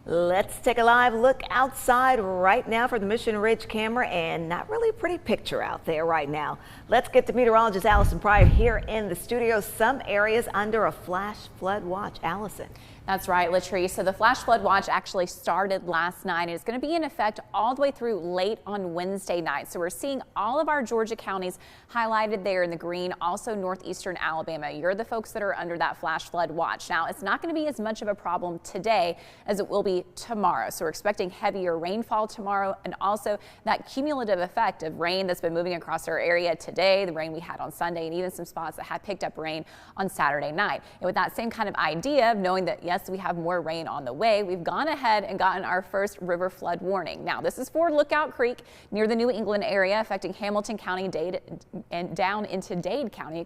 Let's take a live look outside right now for the Mission Ridge camera, and not really a pretty picture out there right now. Let's get to meteorologist Alison Pryor here in the studio. Some areas under a flash flood watch. Allison. That's right, Latrice. So the flash flood watch actually started last night and it's going to be in effect all the way through late on Wednesday night. So we're seeing all of our Georgia counties highlighted there in the green, also northeastern Alabama. You're the folks that are under that flash flood watch. Now, it's not going to be as much of a problem today as it will be tomorrow. So we're expecting heavier rainfall tomorrow, and also that cumulative effect of rain that's been moving across our area today, the rain we had on Sunday, and even some spots that had picked up rain on Saturday night. And with that same kind of idea of knowing that, yes, we have more rain on the way, we've gone ahead and gotten our first river flood warning. Now, this is for Lookout Creek near the New England area, affecting Hamilton County and down into Dade County,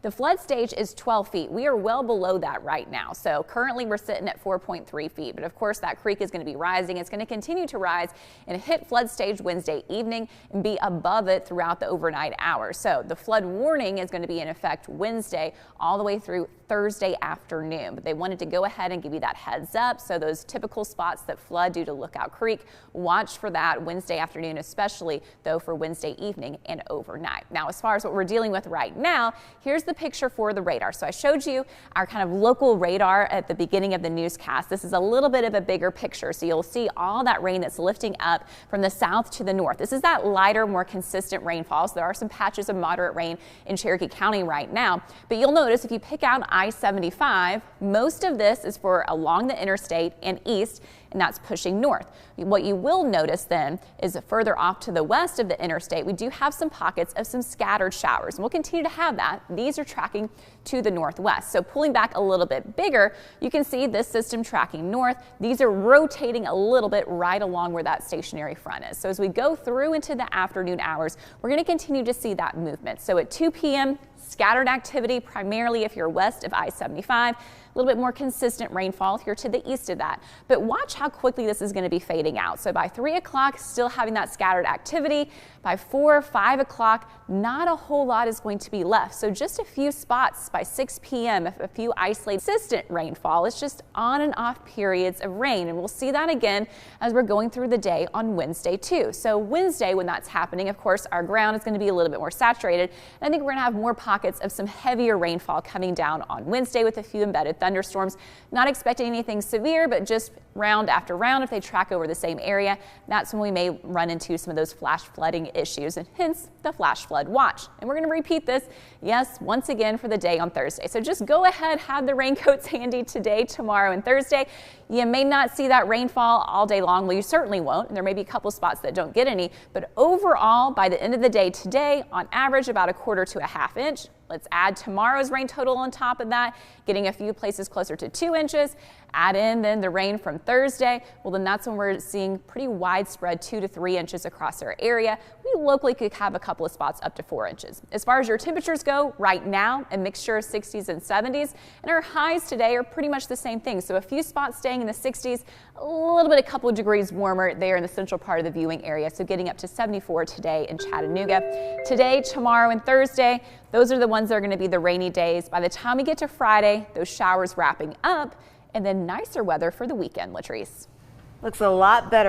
The flood stage is 12 feet. We are well below that right now. So currently we're sitting at 4.3 feet. But of course, that creek is going to be rising. It's going to continue to rise and hit flood stage Wednesday evening and be above it throughout the overnight hours. So the flood warning is going to be in effect Wednesday all the way through Thursday afternoon. But they wanted to go ahead and give you that heads up. So those typical spots that flood due to Lookout Creek, watch for that Wednesday afternoon, especially though for Wednesday evening and overnight. Now, as far as what we're dealing with right now, here's the picture for the radar. So I showed you our kind of local radar at the beginning of the newscast. This is a little bit of a bigger picture. So you'll see all that rain that's lifting up from the south to the north. This is that lighter, more consistent rainfall. So there are some patches of moderate rain in Cherokee County right now. But you'll notice if you pick out I-75, most of this is for along the interstate and east, and that's pushing north. What you will notice then is that further off to the west of the interstate, we do have some pockets of some scattered showers, and we'll continue to have that. These are tracking to the northwest. So pulling back a little bit bigger, you can see this system tracking north. These are rotating a little bit right along where that stationary front is. So as we go through into the afternoon hours, we're going to continue to see that movement. So at 2 p.m., scattered activity, primarily if you're west of I-75. A little bit more consistent rainfall if you're to the east of that. But watch how quickly this is going to be fading out. So by 3 o'clock, still having that scattered activity. By 4 or 5 o'clock, not a whole lot is going to be left. So just a few spots by 6 p.m., a few isolated consistent rainfall. It's just on and off periods of rain. And we'll see that again as we're going through the day on Wednesday too. So Wednesday, when that's happening, of course, our ground is going to be a little bit more saturated. And I think we're going to have more pockets of some heavier rainfall coming down on Wednesday with a few embedded thunderstorms. Not expecting anything severe, but just round after round, if they track over the same area, that's when we may run into some of those flash flooding issues, and hence the flash flood watch. And we're going to repeat this, yes, once again for the day on Thursday. So just go ahead, have the raincoats handy today, tomorrow, and Thursday. You may not see that rainfall all day long. Well, you certainly won't. And there may be a couple spots that don't get any, but overall, by the end of the day today, on average, about 1/4 to 1/2 inch. Let's add tomorrow's rain total on top of that, getting a few places closer to 2 inches. Add in then the rain from Thursday. Well, then that's when we're seeing pretty widespread 2 to 3 inches across our area. We locally could have a couple of spots up to 4 inches. As far as your temperatures go, right now, a mixture of 60s and 70s. And our highs today are pretty much the same thing. So a few spots staying in the 60s, a little bit, a couple of degrees warmer there in the central part of the viewing area. So getting up to 74 today in Chattanooga. Today, tomorrow, and Thursday, those are the ones that are going to be the rainy days. By the time we get to Friday, those showers wrapping up, and then nicer weather for the weekend, Latrice. Looks a lot better